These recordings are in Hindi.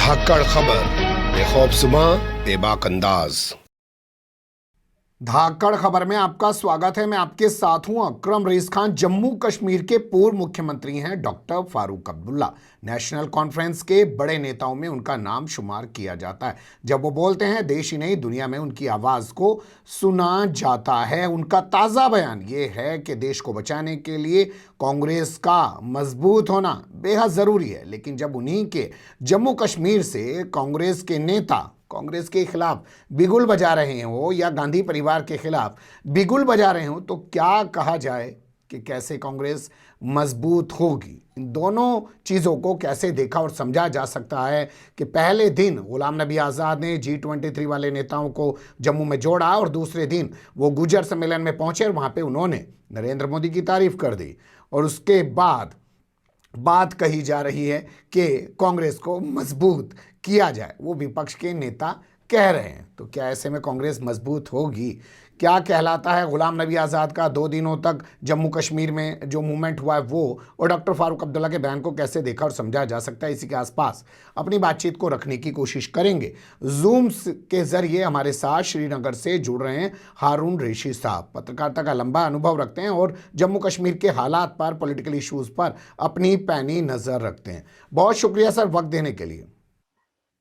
धाकड़ खबर, बेखौफसमा बेबाक अंदाज। धाकड़ खबर में आपका स्वागत है। मैं आपके साथ हूं अकरम रईस खान। जम्मू कश्मीर के पूर्व मुख्यमंत्री हैं doctor Farooq Abdullah. National conference के बड़े नेताओं में उनका नाम शुमार किया जाता है। जब वो बोलते हैं देश ही नहीं दुनिया में उनकी आवाज को सुना जाता है। उनका ताज़ा बयान ये है कि देश को बचाने के लिए कांग्रेस का मजबूत होना बेहद ज़रूरी है। लेकिन जब उन्हीं के जम्मू कश्मीर से कांग्रेस के नेता कांग्रेस के खिलाफ बिगुल बजा रहे हो या गांधी परिवार के खिलाफ बिगुल बजा रहे हो, तो क्या कहा जाए कि कैसे कांग्रेस मजबूत होगी। इन दोनों चीज़ों को कैसे देखा और समझा जा सकता है कि पहले दिन गुलाम नबी आज़ाद ने G23 वाले नेताओं को जम्मू में जोड़ा और दूसरे दिन वो गुजर सम्मेलन में पहुंचे और वहां पे उन्होंने नरेंद्र मोदी की तारीफ कर दी और उसके बाद बात कही जा रही है कि कांग्रेस को मजबूत किया जाए, वो विपक्ष के नेता कह रहे हैं। तो क्या ऐसे में कांग्रेस मजबूत होगी? क्या कहलाता है गुलाम नबी आज़ाद का 2 दिनों तक जम्मू कश्मीर में जो मूवमेंट हुआ है वो, और डॉक्टर फारूक अब्दुल्ला के बयान को कैसे देखा और समझा जा सकता है, इसी के आसपास अपनी बातचीत को रखने की कोशिश करेंगे। जूम के जरिए हमारे साथ श्रीनगर से जुड़ रहे हैं हारून रेशी साहब। पत्रकारिता का लंबा अनुभव रखते हैं और जम्मू कश्मीर के हालात पर, पॉलिटिकल इशूज़ पर अपनी पैनी नज़र रखते हैं। बहुत शुक्रिया सर वक्त देने के लिए।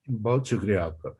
बहुत शुक्रिया आपका।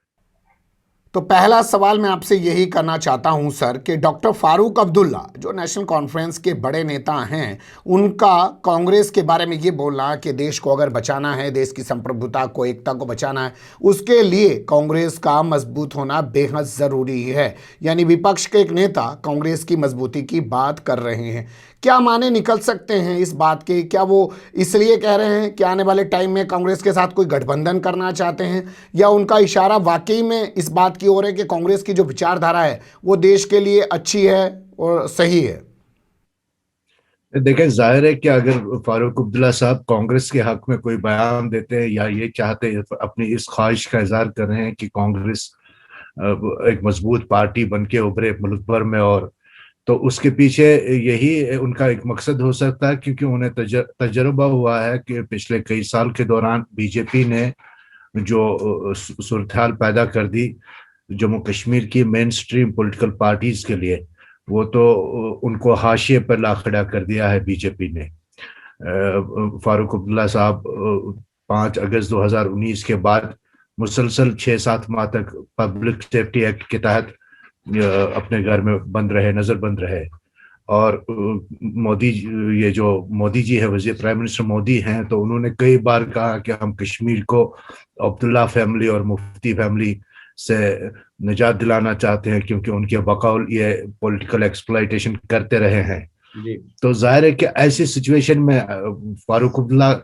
तो पहला सवाल मैं आपसे यही करना चाहता हूं सर कि डॉक्टर फारूक अब्दुल्ला जो नेशनल कॉन्फ्रेंस के बड़े नेता हैं, उनका कांग्रेस के बारे में ये बोलना कि देश को अगर बचाना है, देश की संप्रभुता को, एकता को बचाना है, उसके लिए कांग्रेस का मजबूत होना बेहद ज़रूरी है। यानी विपक्ष के एक नेता कांग्रेस की मजबूती की बात कर रहे हैं। क्या माने निकल सकते हैं इस बात के? क्या वो इसलिए कह रहे हैं कि आने वाले टाइम में कांग्रेस के साथ कोई गठबंधन करना चाहते हैं, या उनका इशारा वाकई में इस बात की ओर है कि कांग्रेस की जो विचारधारा है वो देश के लिए अच्छी है और सही है? देखें, जाहिर है कि अगर फारूक अब्दुल्ला साहब कांग्रेस के हक में कोई बयान देते हैं या ये चाहते हैं, अपनी इस ख्वाहिश का इजहार कर रहे हैं कि कांग्रेस एक मजबूत पार्टी बन के उभरे मुल्क भर में, और तो उसके पीछे यही उनका एक मकसद हो सकता है, क्योंकि उन्हें तजुर्बा हुआ है कि पिछले कई साल के दौरान बीजेपी ने जो सूरत हाल पैदा कर दी जम्मू कश्मीर की मेन स्ट्रीम पॉलिटिकल पार्टीज के लिए, वो तो उनको हाशिए पर ला खड़ा कर दिया है बीजेपी ने। फारूक अब्दुल्ला साहब 5 अगस्त 2019 के बाद मुसलसल 6-7 माह तक पब्लिक सेफ्टी एक्ट के तहत अपने घर में बंद रहे, नजरबंद रहे। और मोदी, ये जो मोदी जी है, वजीर प्राइम मिनिस्टर मोदी हैं, तो उन्होंने कई बार कहा कि हम कश्मीर को अब्दुल्ला फैमिली और मुफ्ती फैमिली से निजात दिलाना चाहते हैं, क्योंकि उनके बकौल ये पॉलिटिकल एक्सप्लॉइटेशन करते रहे हैं। तो जाहिर है कि ऐसी सिचुएशन में फारूक अब्दुल्ला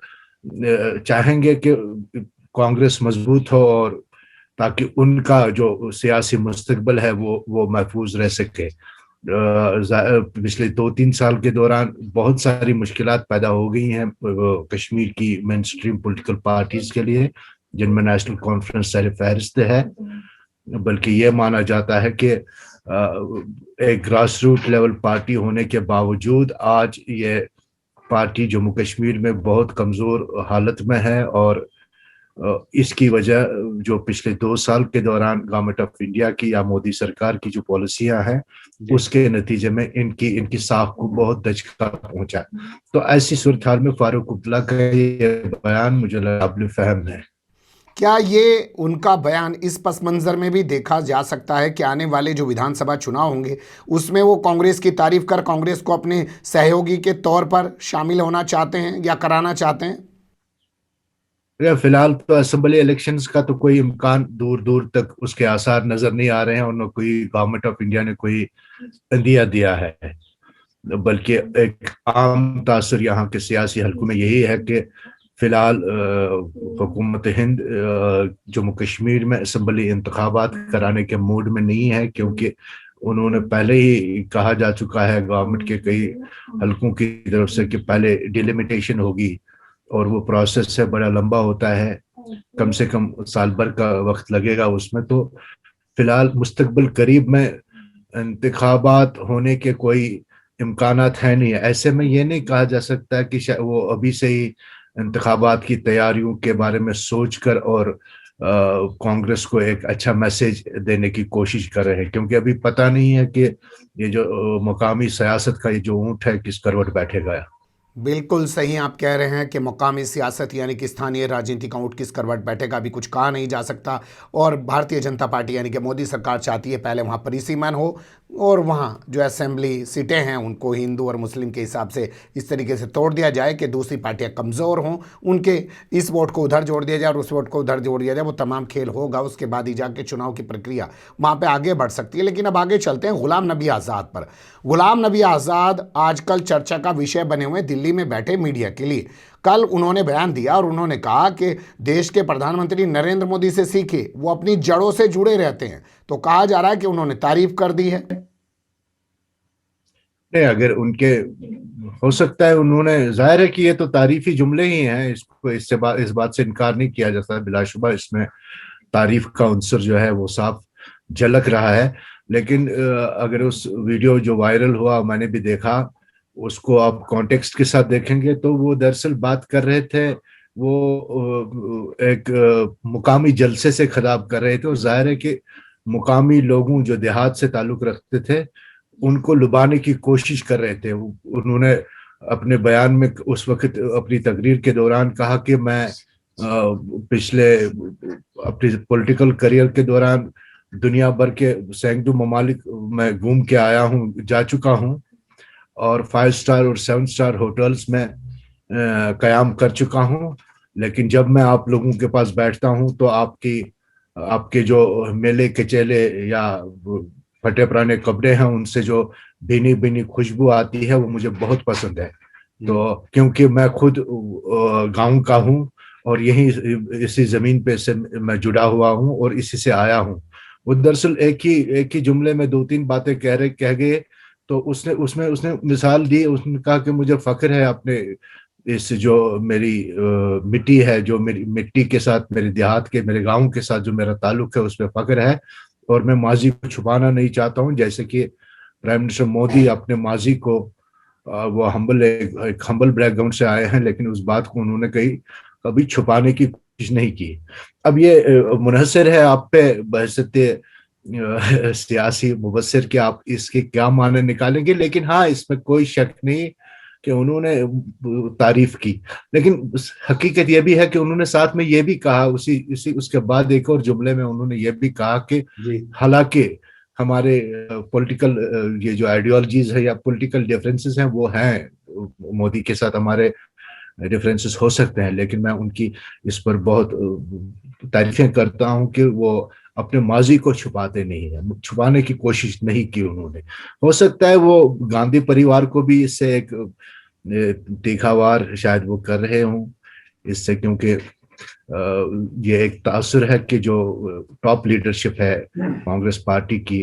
चाहेंगे कि कांग्रेस मजबूत हो, और ताकि उनका जो सियासी मुस्तकबिल है वो महफूज रह सके। पिछले 2-3 साल के दौरान बहुत सारी मुश्किलात पैदा हो गई हैं कश्मीर की मेन स्ट्रीम पॉलिटिकल पार्टीज के लिए, जिनमें नेशनल कॉन्फ्रेंस सर फहरिस्त है। बल्कि ये माना जाता है कि एक ग्रास रूट लेवल पार्टी होने के बावजूद आज ये पार्टी जम्मू कश्मीर में बहुत कमज़ोर हालत में है, और इसकी वजह जो पिछले 2 साल के दौरान गवर्नमेंट ऑफ इंडिया की या मोदी सरकार की जो पॉलिसियां हैं, उसके नतीजे में इनकी साख को बहुत दचका पहुंचा। तो ऐसी सूरत हाल में फारूक अब्दुल्ला का ये बयान मुझे काबिल फहम है। क्या ये उनका बयान इस पस मंजर में भी देखा जा सकता है कि आने वाले जो विधानसभा चुनाव होंगे उसमें वो कांग्रेस की तारीफ कर कांग्रेस को अपने सहयोगी के तौर पर शामिल होना चाहते हैं या कराना चाहते हैं? फिलहाल तो असेंबली इलेक्शंस का तो कोई इम्कान दूर दूर तक उसके आसार नजर नहीं आ रहे हैं, और न कोई गवर्नमेंट ऑफ इंडिया ने कोई इंदिया दिया है। बल्कि एक आम तासर यहाँ के सियासी हलकों में यही है कि फिलहाल हुकूमत हिंद जम्मू कश्मीर में असेंबली इंतखाबात कराने के मूड में नहीं है, क्योंकि उन्होंने पहले ही कहा जा चुका है गवर्नमेंट के कई हलकों की तरफ से कि पहले डिलिमिटेशन होगी, और वो प्रोसेस है बड़ा लंबा होता है, कम से कम साल भर का वक्त लगेगा उसमें। तो फिलहाल मुस्तकबिल करीब में इंतखाबात होने के कोई इम्कानात है नहीं। ऐसे में ये नहीं कहा जा सकता कि वो अभी से ही इंतखाबात की तैयारियों के बारे में सोचकर और कांग्रेस को एक अच्छा मैसेज देने की कोशिश कर रहे हैं, क्योंकि अभी पता नहीं है कि ये जो मुकामी सियासत का ये जो ऊंट है किस करवट बैठेगा। बिल्कुल सही आप कह रहे हैं कि मुकामी सियासत यानी कि स्थानीय राजनीति का ऊँट किस करवट बैठेगा अभी कुछ कहा नहीं जा सकता। और भारतीय जनता पार्टी यानी कि मोदी सरकार चाहती है पहले वहाँ परिसीमन हो और वहाँ जो असेंबली सीटें हैं उनको हिंदू और मुस्लिम के हिसाब से इस तरीके से तोड़ दिया जाए कि दूसरी पार्टियाँ कमज़ोर हों, उनके इस वोट को उधर जोड़ दिया जाए और उस वोट को उधर जोड़ दिया जाए। वो तमाम खेल होगा, उसके बाद ही जाके चुनाव की प्रक्रिया वहाँ पे आगे बढ़ सकती है। लेकिन अब आगे चलते हैं गुलाम नबी आज़ाद पर। गुलाम नबी आज़ाद आजकल चर्चा का विषय बने हुए दिल्ली में बैठे मीडिया के लिए। कल उन्होंने बयान दिया और उन्होंने कहा कि देश के प्रधानमंत्री नरेंद्र मोदी से सीखे, वो अपनी जड़ों से जुड़े रहते हैं। तो कहा जा रहा है कि उन्होंने तारीफ कर दी है। नहीं, अगर उनके हो सकता है, उन्होंने जाहिर है कि ये तो तारीफी जुमले ही हैं, इसको इस बात से इनकार नहीं किया जाता, बिलाशुबा इसमें तारीफ का अंसर जो है वो साफ झलक रहा है। लेकिन अगर उस वीडियो जो वायरल हुआ मैंने भी देखा, उसको आप कॉन्टेक्स्ट के साथ देखेंगे तो वो दरअसल बात कर रहे थे, वो एक मुकामी जलसे से खिताब कर रहे थे और जाहिर है कि मुकामी लोगों जो देहात से ताल्लुक रखते थे उनको लुभाने की कोशिश कर रहे थे। उन्होंने अपने बयान में उस वक्त अपनी तकरीर के दौरान कहा कि मैं पिछले अपनी पॉलिटिकल करियर के दौरान दुनिया भर के सैकड़ों ममालिक में घूम के आया हूँ, जा चुका हूँ और 5 स्टार और 7 स्टार होटल्स में कयाम कर चुका हूँ। लेकिन जब मैं आप लोगों के पास बैठता हूँ तो आपके जो मेले कचेले या फटे पुराने कपड़े हैं उनसे जो भीनी भीनी खुशबू आती है वो मुझे बहुत पसंद है। तो क्योंकि मैं खुद गांव का हूँ और यही इसी जमीन पे से मैं जुड़ा हुआ हूँ और इसी से आया हूँ। वो दरअसल एक ही जुमले में 2-3 बातें कह गए। तो उसने मिसाल दी, उसने कहा कि मुझे फख्र है अपने इस जो मेरी मिट्टी है, जो मेरी मिट्टी के साथ, मेरे देहात के, मेरे गांव के साथ जो मेरा ताल्लुक है उस पर फख्र है और मैं माजी को छुपाना नहीं चाहता हूँ। जैसे कि प्राइम मिनिस्टर मोदी अपने माजी को वो एक हम्बल बैकग्राउंड से आए हैं, लेकिन उस बात को उन्होंने कभी छुपाने की कोशिश नहीं की। अब ये मुनहसर है आप पे बहसत सियासी मुबस्सिर के, आप इसके क्या माने निकालेंगे। लेकिन हाँ, इसमें कोई शक नहीं कि उन्होंने तारीफ की, लेकिन हकीकत यह भी है कि उन्होंने साथ में यह भी कहा, उसके बाद एक और जुमले में उन्होंने यह भी कहा कि हालांकि हमारे पॉलिटिकल ये जो आइडियोलॉजीज है या पॉलिटिकल डिफरेंसेस हैं वो हैं, मोदी के साथ हमारे डिफरेंसेस हो सकते हैं, लेकिन मैं उनकी इस पर बहुत तारीफें करता हूं कि वो अपने माजी को छुपाते नहीं है, छुपाने की कोशिश नहीं की उन्होंने। हो सकता है वो गांधी परिवार को भी इससे एक तीखावार शायद वो कर रहे हों इससे, क्योंकि ये एक तासुर है कि जो टॉप लीडरशिप है कांग्रेस पार्टी की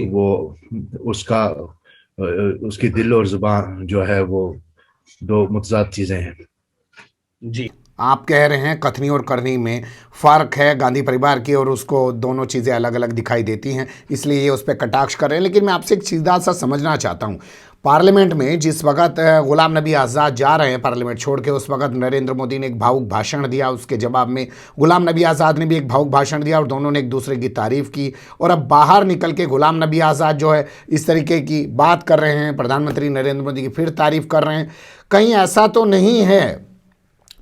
वो उसकी दिल और जुबान जो है वो दो मुतजाद चीजें हैं। जी, आप कह रहे हैं कथनी और करनी में फ़र्क है गांधी परिवार की, और उसको दोनों चीज़ें अलग अलग दिखाई देती हैं, इसलिए ये उस पर कटाक्ष कर रहे हैं। लेकिन मैं आपसे एक सीधा सा समझना चाहता हूँ, पार्लियामेंट में जिस वक्त गुलाम नबी आज़ाद जा रहे हैं पार्लियामेंट छोड़ के, उस वक्त नरेंद्र मोदी ने एक भावुक भाषण दिया, उसके जवाब में गुलाम नबी आज़ाद ने भी एक भावुक भाषण दिया और दोनों ने एक दूसरे की तारीफ़ की। और अब बाहर निकल के गुलाम नबी आज़ाद जो है इस तरीके की बात कर रहे हैं, प्रधानमंत्री नरेंद्र मोदी की फिर तारीफ़ कर रहे हैं। कहीं ऐसा तो नहीं है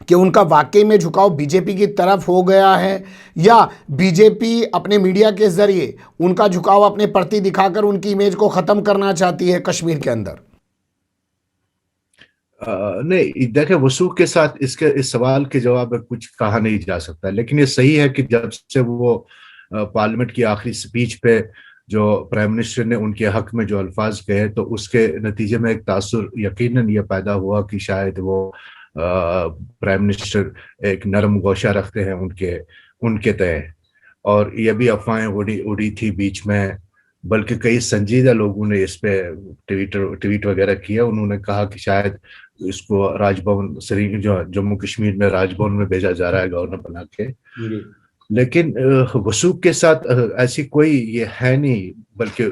कि उनका वाकई में झुकाव बीजेपी की तरफ हो गया है, या बीजेपी अपने मीडिया के जरिए उनका झुकाव अपने प्रति दिखाकर उनकी इमेज को खत्म करना चाहती है कश्मीर के अंदर? नहीं, देखिए, वसूख के साथ इस सवाल के जवाब में कुछ कहा नहीं जा सकता, लेकिन ये सही है कि जब से वो पार्लियामेंट की आखिरी स्पीच पे जो प्राइम मिनिस्टर ने उनके हक में जो अल्फाज कहे, तो उसके नतीजे में एक तासुर यकीनन ये पैदा हुआ कि शायद वो प्राइम मिनिस्टर एक नरम गोशा रखते हैं उनके तय। और ये भी अफवाहें उड़ी थी बीच में, बल्कि कई संजीदा लोगों ने इस पे ट्वीट वगैरह किया। उन्होंने कहा कि शायद इसको राजभवन जो जम्मू कश्मीर में राजभवन में भेजा जा रहा है गवर्नर बना के। लेकिन वसूख के साथ ऐसी कोई ये है नहीं, बल्कि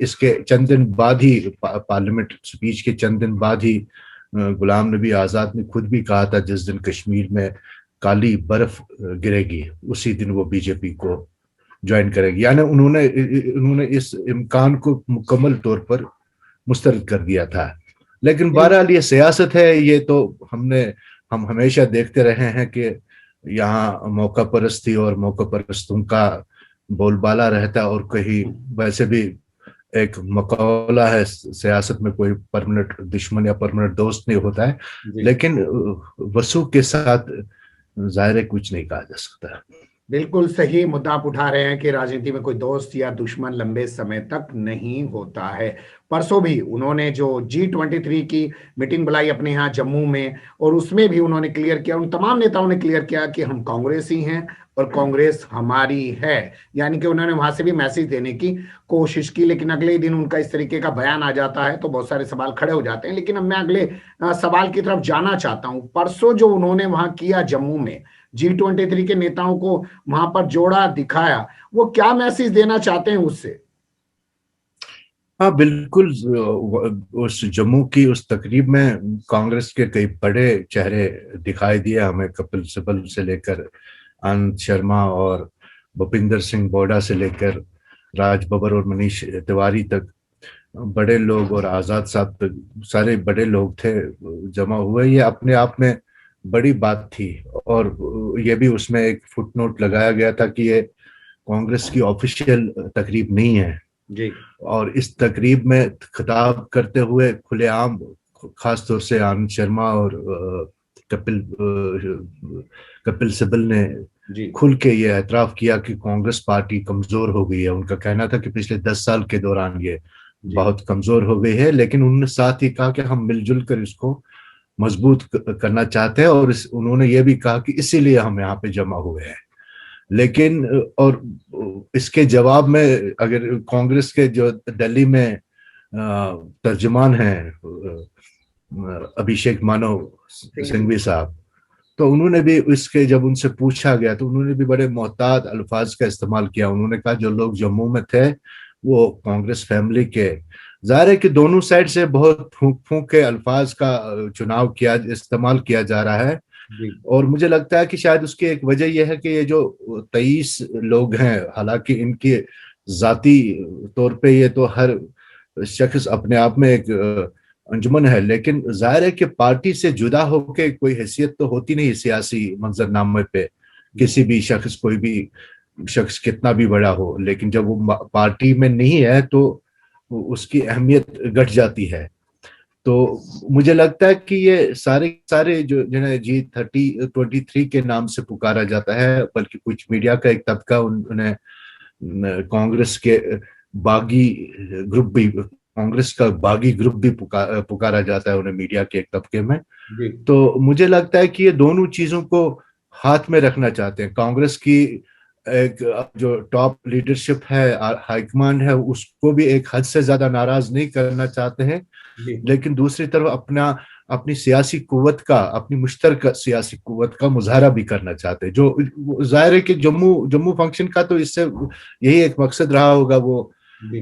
इसके चंद दिन बाद ही, पार्लियामेंट स्पीच के चंद दिन बाद ही गुलाम नबी आज़ाद ने खुद भी कहा था जिस दिन कश्मीर में काली बर्फ गिरेगी उसी दिन वो बीजेपी को ज्वाइन करेगी। यानी उन्होंने इस इम्कान को मुकम्मल तौर पर मुस्तरद कर दिया था। लेकिन बहरहाल ये सियासत है, ये तो हम हमेशा देखते रहे हैं कि यहाँ मौका परस्ती और मौका परस्तों का बोलबाला रहता है, और कहीं वैसे भी एक मकौला है सियासत में, कोई परमानेंट दुश्मन या परमानेंट दोस्त नहीं होता है। लेकिन वसू के साथ जाहिर है कुछ नहीं कहा जा सकता। बिल्कुल सही मुद्दा आप उठा रहे हैं कि राजनीति में कोई दोस्त या दुश्मन लंबे समय तक नहीं होता है। परसों भी उन्होंने जो G23 की मीटिंग बुलाई अपने यहाँ जम्मू में, और उसमें भी उन्होंने क्लियर किया, उन तमाम नेताओं ने क्लियर किया कि हम कांग्रेस ही हैं और कांग्रेस हमारी है। यानी कि उन्होंने वहां से भी मैसेज देने की कोशिश की, लेकिन अगले ही दिन उनका इस तरीके का बयान आ जाता है तो बहुत सारे सवाल खड़े हो जाते हैं। लेकिन अब मैं अगले सवाल की तरफ जाना चाहता हूं। परसों जो उन्होंने वहां किया जम्मू में, G23 के नेताओं को वहां पर जोड़ा दिखाया, वो क्या मैसेज देना चाहते हैं उससे? हाँ बिल्कुल, उस जम्मू की उस तकरीब में कांग्रेस के कई बड़े चेहरे दिखाई दिए हमें, कपिल सिब्बल से लेकर आनंद शर्मा और भूपिंदर सिंह बोडा से लेकर राज बब्बर और मनीष तिवारी तक बड़े लोग, और आजाद साहब तक सारे बड़े लोग थे जमा हुए। ये अपने आप में बड़ी बात थी, और ये भी उसमें एक फुटनोट लगाया गया था कि ये कांग्रेस की ऑफिशियल तकरीब नहीं है जी। और इस तकरीब में खिताब करते हुए खुलेआम खास तौर से आनंद शर्मा और कपिल सिब्बल ने खुल के ये एतराफ किया कि कांग्रेस पार्टी कमजोर हो गई है। उनका कहना था कि पिछले 10 साल के दौरान ये बहुत कमजोर हो गई है, लेकिन उन्होंने साथ ही कहा कि हम मिलजुल कर इसको मजबूत करना चाहते हैं, और उन्होंने ये भी कहा कि इसीलिए हम यहाँ पे जमा हुए हैं। लेकिन और इसके जवाब में अगर कांग्रेस के जो दिल्ली में तर्जुमान हैं अभिषेक मानव सिंघवी साहब, तो उन्होंने भी इसके जब उनसे पूछा गया तो उन्होंने भी बड़े मोहतात अल्फाज का इस्तेमाल किया। उन्होंने कहा जो लोग जम्मू में थे वो कांग्रेस फैमिली के, जाहिर है कि दोनों साइड से बहुत फूंक फूंक के अल्फाज का चुनाव इस्तेमाल किया जा रहा है। और मुझे लगता है कि शायद उसकी एक वजह यह है कि ये जो 23 लोग हैं, हालांकि इनके जाती तौर पे ये तो हर शख्स अपने आप में एक अंजुमन है, लेकिन जाहिर है कि पार्टी से जुदा होकर कोई हैसियत तो होती नहीं सियासी मंजरनामे पे। किसी भी शख्स, कोई भी शख्स कितना भी बड़ा हो, लेकिन जब वो पार्टी में नहीं है तो उसकी अहमियत घट जाती है। तो मुझे लगता है कि ये सारे जो जिन्हें G23 के नाम से पुकारा जाता है, बल्कि कुछ मीडिया का एक तबका उन्हें कांग्रेस के बागी ग्रुप भी, कांग्रेस का बागी ग्रुप भी पुकारा जाता है उन्हें मीडिया के एक तबके में। तो मुझे लगता है कि ये दोनों चीजों को हाथ में रखना चाहते हैं। कांग्रेस की एक जो टॉप लीडरशिप है, हाईकमान है, उसको भी एक हद से ज्यादा नाराज नहीं करना चाहते हैं, लेकिन दूसरी तरफ अपनी सियासी कुव्वत का, अपनी मुश्तरका सियासी कुव्वत का मुजाहरा भी करना चाहते हैं। जो जाहिर है कि जम्मू फंक्शन का तो इससे यही एक मकसद रहा होगा, वो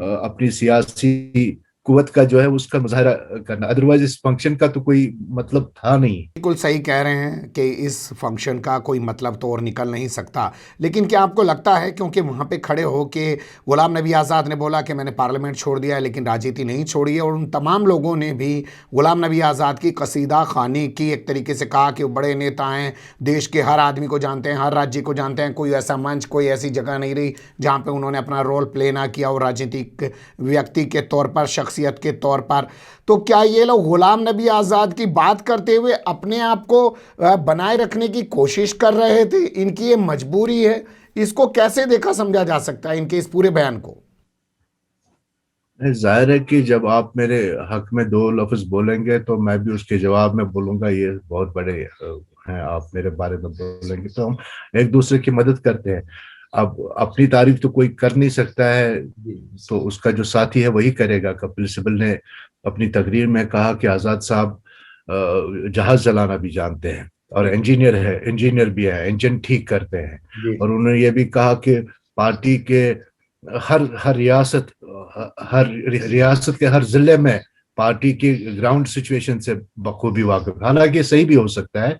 अपनी सियासी कुव्वत का जो है उसका मुजाहरा करना, अदरवाइज इस फंक्शन का तो कोई मतलब था नहीं। बिल्कुल सही कह रहे हैं कि इस फंक्शन का कोई मतलब तो और निकल नहीं सकता। लेकिन क्या आपको लगता है, क्योंकि वहाँ पे खड़े हो के गुलाम नबी आज़ाद ने बोला कि मैंने पार्लियामेंट छोड़ दिया है लेकिन राजनीति नहीं छोड़ी है, और उन तमाम लोगों ने भी गुलाम नबी आज़ाद की कसीदा खानी की, एक तरीके से कहा कि वो बड़े नेता हैं, देश के हर आदमी को जानते हैं, हर राज्य को जानते हैं, कोई ऐसा मंच, कोई ऐसी जगह नहीं रही जहाँ पर उन्होंने अपना रोल प्ले ना किया और राजनीतिक व्यक्ति के तौर पर, शख्सियत के तौर पर। तो क्या ये लोग गुलाम नबी आज़ाद की बात करते हुए अपने आप को बनाए रखने की कोशिश कर रहे थे? इनकी ये मजबूरी है, इसको कैसे देखा समझा जा सकता है इनके इस पूरे बयान को? जाहिर है कि जब आप मेरे हक में 2 लफ्ज बोलेंगे तो मैं भी उसके जवाब में बोलूंगा ये बहुत बड़े हैं, आप मेरे बारे में बोलेंगे तो हम एक दूसरे की मदद करते हैं। अब अपनी तारीफ तो कोई कर नहीं सकता है, तो उसका जो साथी है वही करेगा। कपिल सिब्बल ने अपनी तकरीर में कहा कि आजाद साहब जहाज चलाना भी जानते हैं और इंजीनियर भी है, इंजन ठीक करते हैं। और उन्होंने ये भी कहा कि पार्टी के हर रियासत के हर जिले में पार्टी की ग्राउंड सिचुएशन से बखूबी वाकिफ, हालांकि सही भी हो सकता है,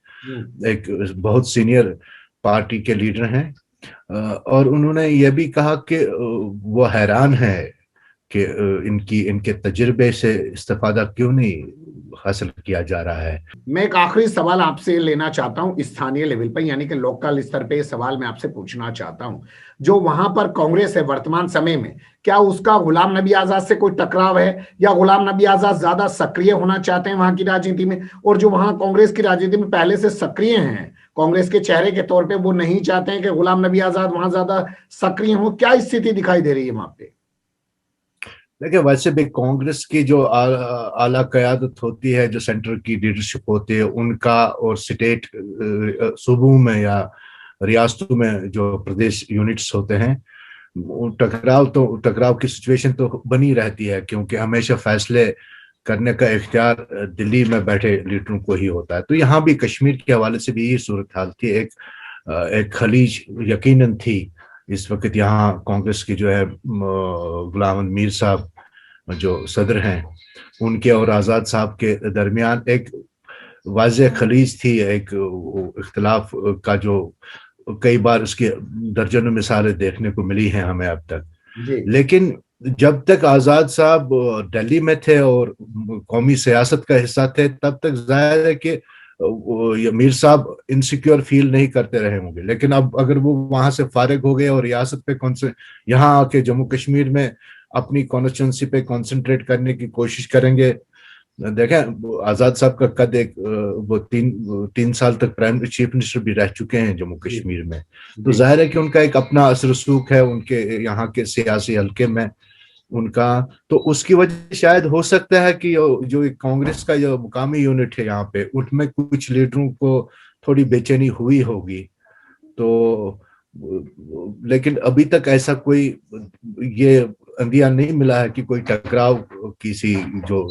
एक बहुत सीनियर पार्टी के लीडर हैं। और उन्होंने यह भी कहा कि वो हैरान है कि इनके तजुर्बे से इस्तेफादा क्यों नहीं हासिल किया जा रहा है। मैं एक आखिरी सवाल आपसे लेना चाहता हूं स्थानीय लेवल पर, यानी कि लोकल स्तर पे सवाल मैं आपसे पूछना चाहता हूं। जो वहां पर कांग्रेस है वर्तमान समय में, क्या उसका गुलाम नबी आजाद से कोई टकराव है, या गुलाम नबी आजाद ज्यादा सक्रिय होना चाहते हैं वहां की राजनीति में, और जो वहां कांग्रेस की राजनीति में पहले से सक्रिय हैं कांग्रेस के चेहरे के तौर पर, वो नहीं चाहते हैं कि गुलाम नबी आजाद वहां ज्यादा सक्रिय हो? क्या स्थिति दिखाई दे रही है वहां पे? देखिए, वैसे भी कांग्रेस की जो आला क़यादत होती है, जो सेंटर की लीडरशिप होती है उनका, और स्टेट सूबों में या रियासतों में जो प्रदेश यूनिट्स होते हैं, टकराव की सिचुएशन तो बनी रहती है, क्योंकि हमेशा फैसले करने का इख्तियार दिल्ली में बैठे लीडरों को ही होता है। तो यहाँ भी कश्मीर के हवाले से भी यही सूरत हाल थी। एक खलीज यकीनन थी इस वक्त यहाँ कांग्रेस की, जो है गुलाम नबी मीर साहब जो सदर हैं, उनके और आज़ाद साहब के दरमियान एक वाज़ेह खलीज थी, एक इख्तिलाफ का, जो कई बार उसके दर्जनों मिसालें देखने को मिली हैं हमें अब तक। लेकिन जब तक आज़ाद साहब दिल्ली में थे और कौमी सियासत का हिस्सा थे, तब तक जाहिर है कि मीर साहब इनसिक्योर फील नहीं करते रहे होंगे। लेकिन अब अगर वो वहां से फारिग हो गए और रियासत पे यहाँ आके जम्मू कश्मीर में अपनी कॉन्स्टिट्यूंसी पे कंसंट्रेट करने की कोशिश करेंगे। देखें, आजाद साहब का कद वो तीन साल तक प्राइम चीफ मिनिस्टर भी रह चुके हैं जम्मू कश्मीर में, तो जाहिर है कि उनका एक अपना असर रसूख है उनके यहाँ के सियासी हल्के में उनका। तो उसकी वजह शायद हो सकता है कि जो कांग्रेस का जो मुकामी यूनिट है यहाँ पे, उनमें कुछ लीडरों को थोड़ी बेचैनी हुई होगी। तो लेकिन अभी तक ऐसा कोई ये अंदिया नहीं मिला है कि कोई टकराव किसी जो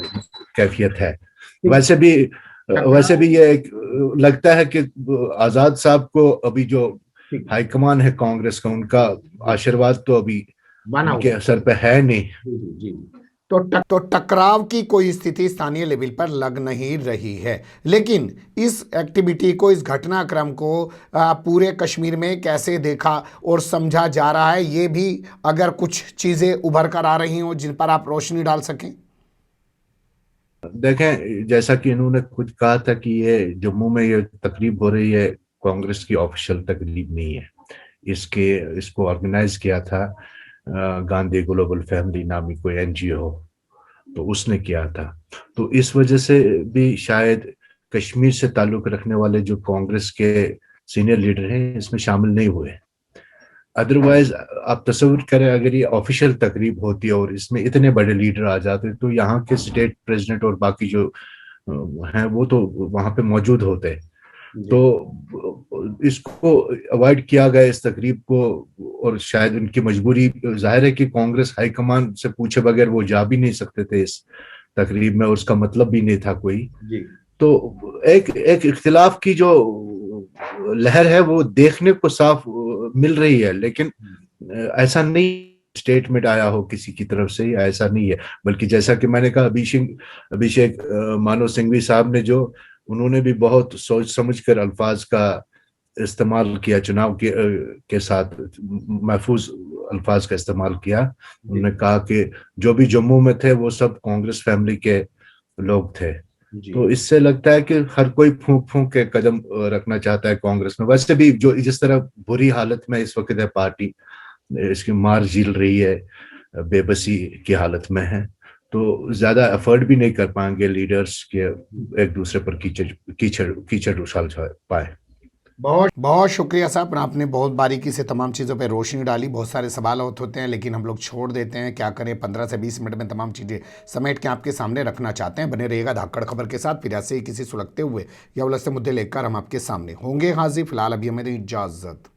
कैफियत है। वैसे भी ये एक लगता है कि आजाद साहब को अभी जो हाईकमान है कांग्रेस का, उनका आशीर्वाद तो अभी उनके असर पे है नहीं। तो टकराव की कोई स्थिति स्थानीय लेवल पर लग नहीं रही है। लेकिन इस एक्टिविटी को, इस घटनाक्रम को पूरे कश्मीर में कैसे देखा और समझा जा रहा है, ये भी अगर कुछ चीजें उभर कर आ रही हो जिन पर आप रोशनी डाल सकें। देखें, जैसा कि इन्होंने खुद कहा था कि ये जम्मू में ये तकरीब हो रही है, कांग्रेस की ऑफिशियल तकरीब नहीं है। इसको ऑर्गेनाइज किया था गांधी ग्लोबल फैमिली नामी कोई एनजीओ, तो उसने किया था। तो इस वजह से भी शायद कश्मीर से ताल्लुक रखने वाले जो कांग्रेस के सीनियर लीडर हैं इसमें शामिल नहीं हुए। अदरवाइज आप तस्वीर करें, अगर ये ऑफिशियल तकरीब होती है और इसमें इतने बड़े लीडर आ जाते तो यहाँ के स्टेट प्रेसिडेंट और बाकी जो हैं वो तो वहां पे मौजूद होते। तो इसको अवॉइड किया गया इस तकरीब को, और शायद उनकी मजबूरी, जाहिर है कि कांग्रेस हाईकमान से पूछे बगैर वो जा भी नहीं सकते थे इस तकरीब में, और उसका मतलब भी नहीं था कोई। तो एक इख्तिलाफ की जो लहर है वो देखने को साफ मिल रही है, लेकिन ऐसा नहीं स्टेटमेंट आया हो किसी की तरफ से, ऐसा नहीं है। बल्कि जैसा कि मैंने कहा, अभिषेक मानो सिंघवी साहब ने जो, उन्होंने भी बहुत सोच समझ कर अल्फाज का इस्तेमाल किया, चुनाव के साथ महफूज अल्फाज का इस्तेमाल किया। उन्होंने कहा कि जो भी जम्मू में थे वो सब कांग्रेस फैमिली के लोग थे। तो इससे लगता है कि हर कोई फूंक फूंक के कदम रखना चाहता है कांग्रेस में। वैसे भी जो जिस तरह बुरी हालत में इस वक्त है पार्टी, इसकी मार झील रही है, बेबसी की हालत में है, तो ज्यादा एफर्ट भी नहीं कर पाएंगे लीडर्स के एक दूसरे पर कीचड़ उछाल पाए। बहुत शुक्रिया साहब, आपने बहुत बारीकी से तमाम चीज़ों पे रोशनी डाली। बहुत सारे सवाल होते हैं लेकिन हम लोग छोड़ देते हैं, क्या करें, 15 से 20 मिनट में तमाम चीज़ें समेट के आपके सामने रखना चाहते हैं। बने रहिएगा धाकड़ खबर के साथ, फिर ऐसे ही किसी सुलगते हुए या उलझते मुद्दे लेकर हम आपके सामने होंगे हाजिर। फिलहाल अभी हमें इजाज़त।